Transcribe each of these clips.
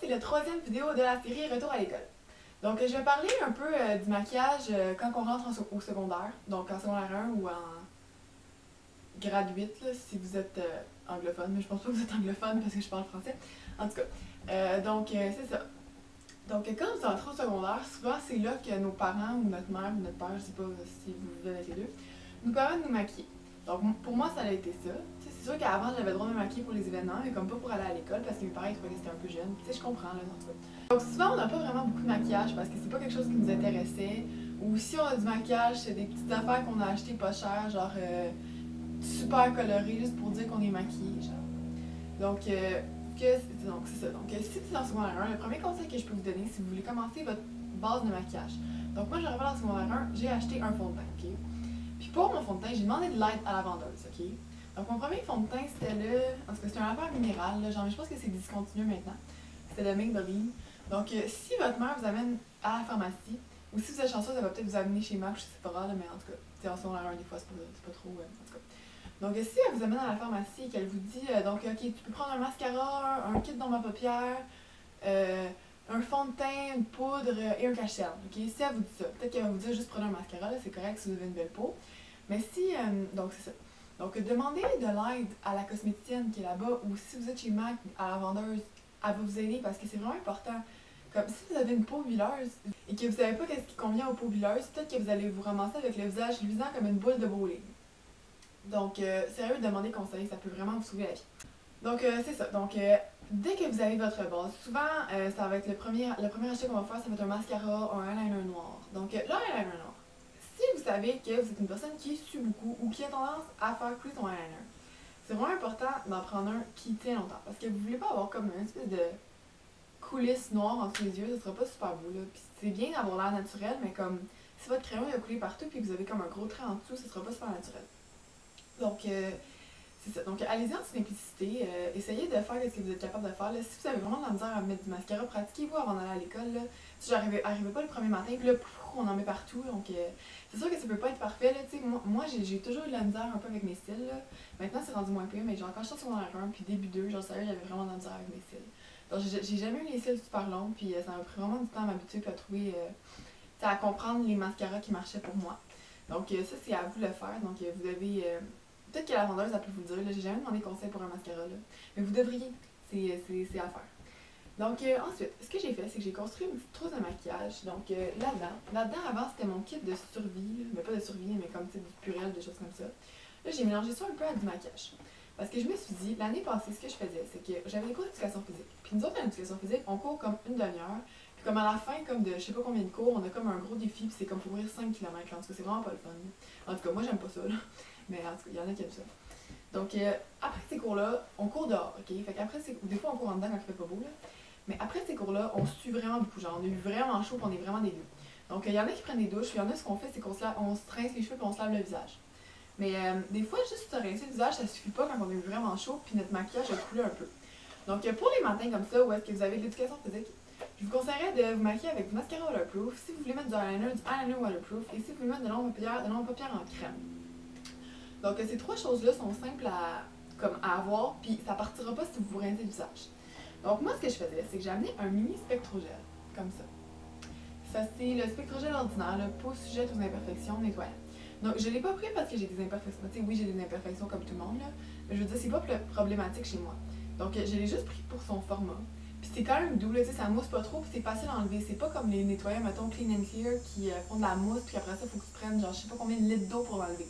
c'est la troisième vidéo de la série Retour à l'école. Donc, je vais parler un peu du maquillage quand on rentre au secondaire, donc en secondaire 1 ou en grade 8, là, si vous êtes anglophone, mais je pense pas que vous êtes anglophone parce que je parle français. En tout cas, c'est ça. Donc, quand vous entrez au secondaire, souvent c'est là que nos parents ou notre mère ou notre père, je sais pas si vous vivez avec les deux, nous permettent de nous maquiller. Donc, pour moi, ça a été ça. C'est sûr qu'avant, j'avais le droit de me maquiller pour les événements, mais comme pas pour aller à l'école parce que mes parents trouvaient que c'était un peu jeune. Tu sais, je comprends, là, en tout cas. Donc, souvent, on n'a pas vraiment beaucoup de maquillage parce que c'est pas quelque chose qui nous intéressait. Ou si on a du maquillage, c'est des petites affaires qu'on a achetées pas chères, genre super colorées, juste pour dire qu'on est maquillé, genre. Donc, c'est ça. Donc, si tu es en secondaire 1, le premier conseil que je peux vous donner, si vous voulez commencer votre base de maquillage. Donc, moi, je rappelle en secondaire 1, j'ai acheté un fond de teint, ok? Puis pour mon fond de teint, j'ai demandé de l'aide à la vendeuse, ok? Donc, mon premier fond de teint, c'était en tout cas, c'était un affaire minérale, là, genre, je pense que c'est discontinué maintenant. C'était de Maybelline. Donc, si votre mère vous amène à la pharmacie, ou si vous êtes chanceux, ça va peut-être vous amener chez Mac ou chez Sephora, là, mais en tout cas, c'est en secondaire 1, des fois, c'est pas trop, en tout cas. Donc, si elle vous amène à la pharmacie et qu'elle vous dit, donc, ok, tu peux prendre un mascara, un kit dans ma paupière, un fond de teint, une poudre et un cache-cerne. Ok, si elle vous dit ça, peut-être qu'elle va vous dire juste prenez un mascara, c'est correct si vous avez une belle peau. Mais si, donc c'est ça. Donc, demandez de l'aide à la cosméticienne qui est là-bas ou si vous êtes chez Mac, à la vendeuse, elle va vous aider parce que c'est vraiment important. Comme si vous avez une peau huileuse et que vous savez pas qu'est-ce qui convient aux peaux huileuses, peut-être que vous allez vous ramasser avec le visage luisant comme une boule de bowling. Donc, sérieux, demandez conseil, ça peut vraiment vous sauver la vie. Donc, c'est ça. Donc, dès que vous avez votre base, souvent, ça va être le premier achat qu'on va faire, ça va être un mascara, un eyeliner noir. Donc, l'eyeliner noir. Si vous savez que vous êtes une personne qui sue beaucoup ou qui a tendance à faire couler son eyeliner, c'est vraiment important d'en prendre un qui tient longtemps. Parce que vous voulez pas avoir comme une espèce de coulisse noire en dessous les yeux, ça sera pas super beau, là. Puis c'est bien d'avoir l'air naturel, mais comme si votre crayon il a coulé partout puis que vous avez comme un gros trait en dessous, ça sera pas super naturel. Donc, c'est ça. Donc, allez-y en simplicité. Essayez de faire ce que vous êtes capable de faire. Là. Si vous avez vraiment de la misère à mettre du mascara, pratiquez-vous avant d'aller à l'école. Si j'arrivais pas le premier matin, puis là, on en met partout. Donc, c'est sûr que ça peut pas être parfait. Là, moi j'ai toujours eu de la misère un peu avec mes cils. Là. Maintenant, c'est rendu moins pire, mais genre, quand je suis sur mon 1, puis début 2, genre, sérieux, j'avais vraiment de la misère avec mes cils. Donc, j'ai jamais eu les cils super longs, puis ça m'a pris vraiment du temps à m'habituer, puis à trouver, à comprendre les mascaras qui marchaient pour moi. Donc, ça, c'est à vous de le faire. Donc, vous avez. Peut-être que la vendeuse a pu vous le dire, j'ai jamais demandé conseil pour un mascara, là. Mais vous devriez, c'est à faire. Donc ensuite, ce que j'ai fait, c'est que j'ai construit une petite trousse de maquillage. Donc là-dedans, avant c'était mon kit de survie, mais pas de survie, mais comme du purel, des choses comme ça. Là, j'ai mélangé ça un peu à du maquillage. Parce que je me suis dit, l'année passée, ce que je faisais, c'est que j'avais des cours d'éducation physique. Puis nous autres, en éducation physique, on court comme une demi-heure. Puis comme à la fin, comme de je sais pas combien de cours, on a comme un gros défi, puis c'est comme courir 5 km. En tout cas, c'est vraiment pas le fun. En tout cas, moi, j'aime pas ça, là. Mais en tout cas, il y en a qui aiment ça. Donc, après ces cours-là, on court dehors, ok? Fait qu'après, des fois, on court en dedans quand il fait pas beau, là. Mais après ces cours-là, on sue vraiment beaucoup. Genre, on a eu vraiment chaud, puis on est vraiment dégueu. Donc, il y en a qui prennent des douches, puis il y en a, ce qu'on fait, c'est qu'on se rince les cheveux, puis on se lave le visage. Mais des fois, juste se rincer le visage, ça suffit pas quand on a eu vraiment chaud, puis notre maquillage a coulé un peu. Donc, pour les matins comme ça, où est-ce que vous avez de l'éducation physique, je vous conseillerais de vous maquiller avec du mascara waterproof. Si vous voulez mettre du eyeliner waterproof. Et si vous voulez mettre de l'ombre paupières en crème. Donc, ces trois choses-là sont simples à avoir, puis ça partira pas si vous vous rincez le visage. Donc, moi, ce que je faisais, c'est que j'ai amené un mini spectrogel, comme ça. Ça, c'est le spectrogel ordinaire, le peau sujette aux imperfections nettoyant. Donc, je l'ai pas pris parce que j'ai des imperfections. Tu sais, oui, j'ai des imperfections comme tout le monde, là, mais je veux dire, c'est pas problématique chez moi. Donc, je l'ai juste pris pour son format. Puis c'est quand même doux, là, tu sais, ça mousse pas trop, puis c'est facile à enlever. C'est pas comme les nettoyants, mettons, Clean and Clear, qui font de la mousse, puis après ça, il faut que tu prennes, genre, je sais pas combien de litres d'eau pour l'enlever.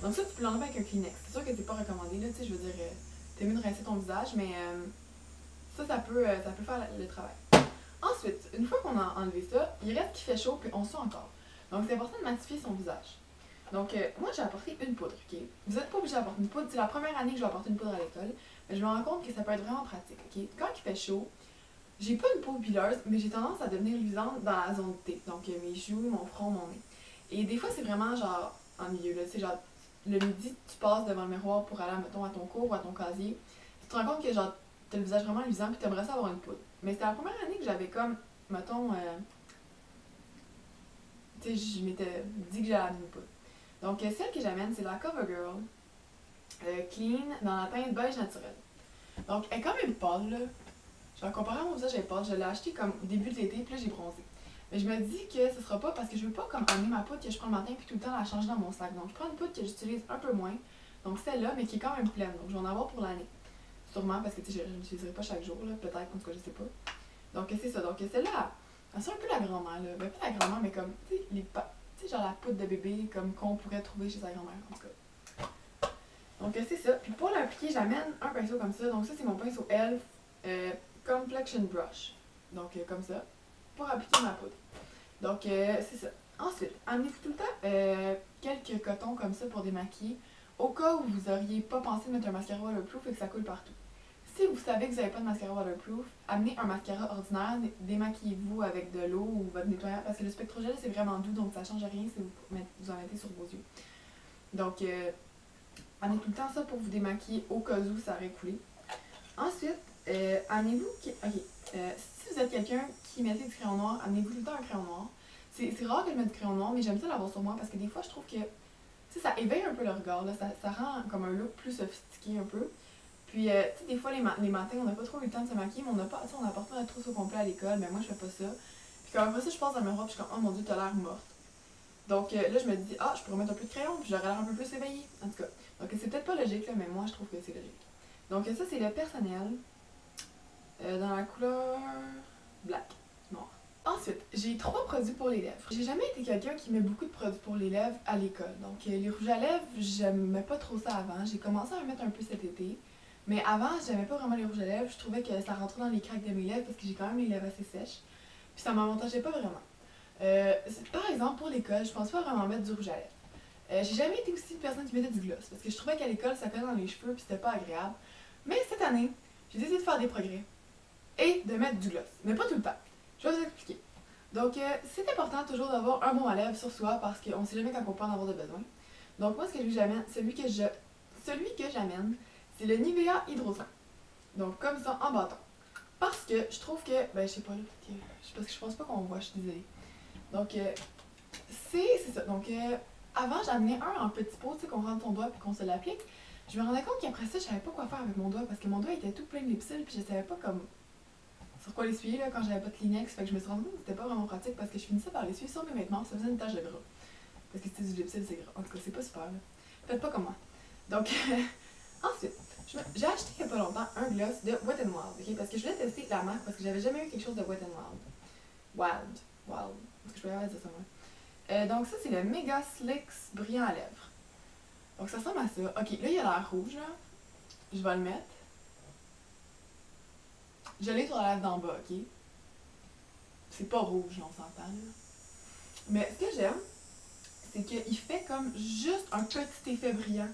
Donc ça, tu peux l'enlever avec un Kleenex. C'est sûr que c'est pas recommandé, là, tu sais, je veux dire, t'es mieux de rincer ton visage, mais ça peut faire le travail. Ensuite, une fois qu'on a enlevé ça, il reste qu'il fait chaud, puis on sue encore. Donc c'est important de matifier son visage. Donc moi, j'ai apporté une poudre, ok? Vous n'êtes pas obligé d'apporter une poudre, c'est la première année que je vais apporter une poudre à l'école, mais je me rends compte que ça peut être vraiment pratique, ok? Quand il fait chaud, j'ai pas une peau huileuse, mais j'ai tendance à devenir luisante dans la zone T, donc mes joues, mon front, mon nez. Et des fois, c'est vraiment genre en milieu, là, tu sais, genre le midi, tu passes devant le miroir pour aller, mettons, à ton cours ou à ton casier, tu te rends compte que genre, t'as le visage vraiment luisant puis t'aimerais ça avoir une poudre. Mais c'était la première année que j'avais comme, mettons, tu sais, je m'étais dit que j'allais amener une poudre. Donc, celle que j'amène, c'est la CoverGirl Clean dans la teinte beige naturelle. Donc, elle est quand même pâle, là. Genre, comparé à mon visage épais, je l'ai acheté comme au début de l'été, puis là, j'ai bronzé. Mais je me dis que ce sera pas parce que je veux pas comme amener ma poudre que je prends le matin puis tout le temps la changer dans mon sac. Donc, je prends une poudre que j'utilise un peu moins. Donc, celle-là, mais qui est quand même pleine. Donc, je vais en avoir pour l'année. Sûrement parce que, tu sais, je ne l'utiliserai pas chaque jour, là. Peut-être, en tout cas, je sais pas. Donc, c'est ça. Donc, celle-là, elle sent un peu la grand-mère, là. Ben, pas la grand-mère, mais comme, tu sais, tu sais, genre la poudre de bébé, comme qu'on pourrait trouver chez sa grand-mère, en tout cas. Donc, c'est ça. Puis, pour l'appliquer, j'amène un pinceau comme ça. Donc, ça, c'est mon pinceau Elf Complexion Brush. Donc, comme ça. Pour appliquer ma poudre. Donc, c'est ça. Ensuite, amenez-vous tout le temps quelques cotons comme ça pour démaquiller, au cas où vous n'auriez pas pensé de mettre un mascara waterproof et que ça coule partout. Si vous savez que vous n'avez pas de mascara waterproof, amenez un mascara ordinaire, démaquillez-vous avec de l'eau ou votre nettoyant, parce que le spectrogel c'est vraiment doux, donc ça ne change rien si vous en mettez sur vos yeux. Donc, amenez tout le temps ça pour vous démaquiller au cas où ça aurait coulé. Ensuite, amenez-vous... Ok, si vous êtes quelqu'un qui mettait du crayon noir, amenez-vous tout le temps un crayon noir. C'est rare que je mette du crayon noir, mais j'aime ça l'avoir sur moi parce que des fois, je trouve que ça éveille un peu le regard. Là. Ça rend comme un look plus sophistiqué un peu. Puis, tu sais, des fois, les matins, on n'a pas trop eu le temps de se maquiller, mais on apporte pas notre trousse au complet à l'école, mais moi, je fais pas ça. Puis, quand après ça, je passe dans le miroir, puis je suis comme, oh mon dieu, t'as l'air morte. Donc, là, je me dis, ah, je pourrais mettre un peu de crayon, puis j'aurais l'air un peu plus éveillée. En tout cas. Donc, c'est peut-être pas logique, là, mais moi, je trouve que c'est logique. Donc, ça, c'est le personnel. Dans la couleur black, noir. Ensuite, j'ai 3 produits pour les lèvres. J'ai jamais été quelqu'un qui met beaucoup de produits pour les lèvres à l'école. Donc, les rouges à lèvres, j'aimais pas trop ça avant. J'ai commencé à en mettre un peu cet été. Mais avant, j'aimais pas vraiment les rouges à lèvres. Je trouvais que ça rentrait dans les craques de mes lèvres parce que j'ai quand même les lèvres assez sèches. Puis ça m'avantageait pas vraiment. Par exemple, pour l'école, je pense pas vraiment mettre du rouge à lèvres. J'ai jamais été aussi une personne qui mettait du gloss parce que je trouvais qu'à l'école, ça collait dans les cheveux puis c'était pas agréable. Mais cette année, j'ai décidé de faire des progrès et de mettre du gloss. Mais pas tout le temps. Je vais vous expliquer. Donc, c'est important toujours d'avoir un bon à lèvres sur soi parce qu'on sait jamais quand on peut en avoir de besoin. Donc, moi, celui que j'amène, c'est le Nivea Hydro Soin. Donc, comme ça, en bâton. Parce que je trouve que, ben, je sais pas, là, parce que je pense pas qu'on voit, je suis désolée. Donc, c'est ça. Donc, avant, j'amenais un en petit pot, tu sais, qu'on rentre ton doigt puis qu'on se l'applique. Je me rendais compte qu'après ça, je savais pas quoi faire avec mon doigt parce que mon doigt était tout plein de lipsil puis je savais pas comme sur quoi l'essuyer là quand j'avais pas de Kleenex. Fait que je me suis rendu compte que c'était pas vraiment pratique parce que je finissais par l'essuyer sur mes vêtements, ça faisait une tache de gras. Parce que c'était du lipsil, c'est gras. En tout cas, c'est pas super là. Faites pas comme moi. Donc, ensuite, j'ai acheté il y a pas longtemps un gloss de Wet n Wild, ok? Parce que je voulais tester la marque parce que j'avais jamais eu quelque chose de Wet n Wild. Wild. Est-ce que je peux dire ça, moi? Donc, ça, c'est le Mega Slicks brillant à lèvres. Donc, ça ressemble à ça. Ok, là, il a l'air rouge, là. Je vais le mettre. Je l'ai sur la lèvre d'en bas, ok? C'est pas rouge, on s'entend, là. Mais ce que j'aime, c'est qu'il fait comme juste un petit effet brillant.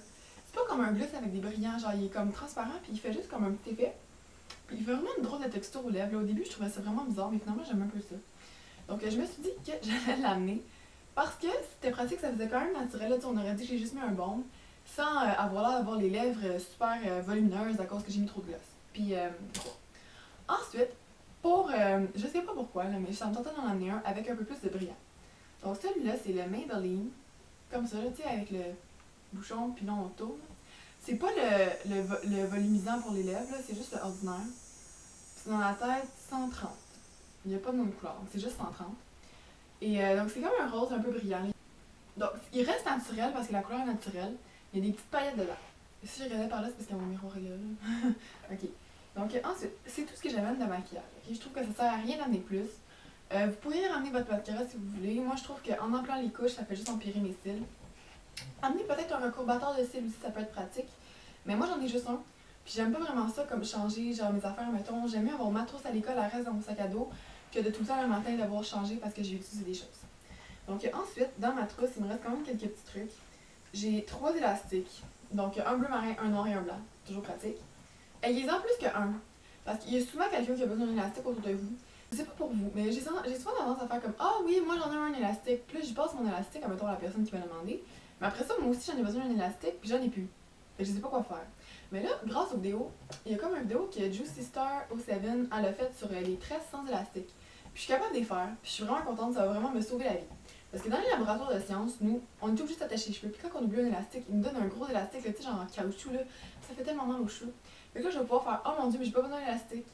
C'est pas comme un gloss avec des brillants, genre il est comme transparent, puis il fait juste comme un petit effet. Puis il fait vraiment une drôle de texture aux lèvres. Là, au début, je trouvais ça vraiment bizarre, mais finalement, j'aime un peu ça. Donc, je me suis dit que j'allais l'amener. Parce que c'était pratique, ça faisait quand même naturel. Là, on aurait dit que j'ai juste mis un baume, sans avoir l'air d'avoir les lèvres super volumineuses à cause que j'ai mis trop de gloss. Puis, ensuite, je sais pas pourquoi, là, mais ça me tentais d'en amener un avec un peu plus de brillant. Donc celui-là, c'est le Maybelline, comme ça, tu sais, avec le bouchon, puis là on tourne. C'est pas le volumisant pour les lèvres, là, c'est juste le ordinaire. C'est dans la tête 130. Il n'y a pas de nom de couleur, donc c'est juste 130. Et donc c'est comme un rose un peu brillant. Donc il reste naturel parce que la couleur est naturelle. Il y a des petites paillettes dedans. Et si je regardais par là, c'est parce qu'il y a mon miroir est là. Ok. Donc ensuite, c'est tout ce que j'amène de maquillage. Okay? Je trouve que ça sert à rien d'amener plus. Vous pourriez ramener votre mascara si vous voulez. Moi, je trouve qu'en emplant les couches, ça fait juste empirer mes cils. Amenez peut-être un recourbateur de cils aussi, ça peut être pratique. Mais moi, j'en ai juste un. Puis j'aime pas vraiment ça comme changer genre mes affaires, mettons. J'aime mieux avoir ma trousse à l'école, elle reste dans mon sac à dos, que de tout le temps le matin devoir changer parce que j'ai utilisé des choses. Donc ensuite, dans ma trousse, il me reste quand même quelques petits trucs. J'ai 3 élastiques. Donc un bleu marin, un noir et un blanc. Toujours pratique. Ayez-en plus qu'un. Parce qu'il y a souvent quelqu'un qui a besoin d'un élastique autour de vous. Je sais pas pour vous, mais j'ai souvent tendance à faire comme ah oui, moi j'en ai un élastique. Puis là, j'y passe mon élastique, admettons, à la personne qui m'a demandé. Mais après ça, moi aussi j'en ai besoin d'un élastique, puis j'en ai plus. Et je sais pas quoi faire. Mais là, grâce aux vidéos, il y a comme une vidéo que Juicy Star 07 elle a faite sur les tresses sans élastique. Puis je suis capable de les faire, puis je suis vraiment contente, ça va vraiment me sauver la vie. Parce que dans les laboratoires de sciences, nous, on est obligé de s'attacher les cheveux. Puis quand on oublie un élastique, ils nous donnent un gros élastique, tu sais, genre en caoutchouc, là. Ça fait tellement mal aux cheveux. Fait que là, je vais pouvoir faire oh mon dieu, mais j'ai pas besoin d'élastique.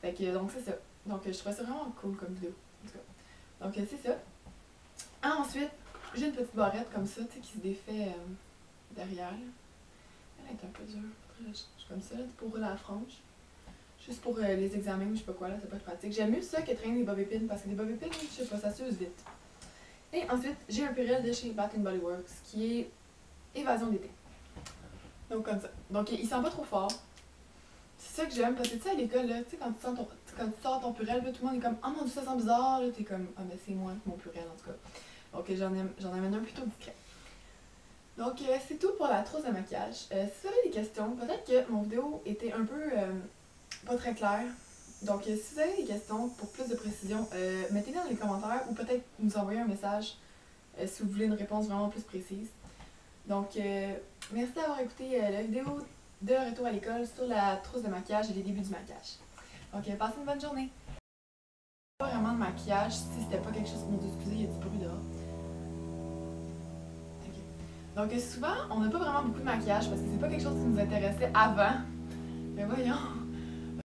Fait que, donc c'est ça. Donc je trouvais ça vraiment cool comme vidéo. En tout cas. Donc c'est ça. Ensuite, j'ai une petite barrette comme ça, tu sais, qui se défait derrière. Elle est un peu dure. Je change comme ça, pour la frange. Juste pour les examens, je sais pas quoi, là, ça peut être pratique. J'aime mieux ça que traîner des bobby pins parce que des bobby pins, je sais pas, ça s'use vite. Et ensuite, j'ai un purel de chez Bath & Body Works qui est Évasion d'été. Donc comme ça. Donc il sent pas trop fort. C'est ça que j'aime parce que tu sais à l'école, là, tu sais quand tu sors ton purel, là, tout le monde est comme oh mon dieu ça sent bizarre, là, t'es comme ah mais c'est moi mon purel en tout cas. Donc j'en amène un plutôt discret. Donc c'est tout pour la trousse de maquillage. Si vous avez des questions, peut-être que mon vidéo était un peu pas très claire. Donc si vous avez des questions pour plus de précision, mettez-les dans les commentaires ou peut-être nous envoyer un message si vous voulez une réponse vraiment plus précise. Donc merci d'avoir écouté la vidéo de retour à l'école sur la trousse de maquillage et les débuts du maquillage. Donc passez une bonne journée! Pas vraiment de maquillage si c'était pas quelque chose. Mon Dieu, excusez, il y a du bruit dehors. Donc souvent, on n'a pas vraiment beaucoup de maquillage parce que c'est pas quelque chose qui nous intéressait avant. Mais voyons!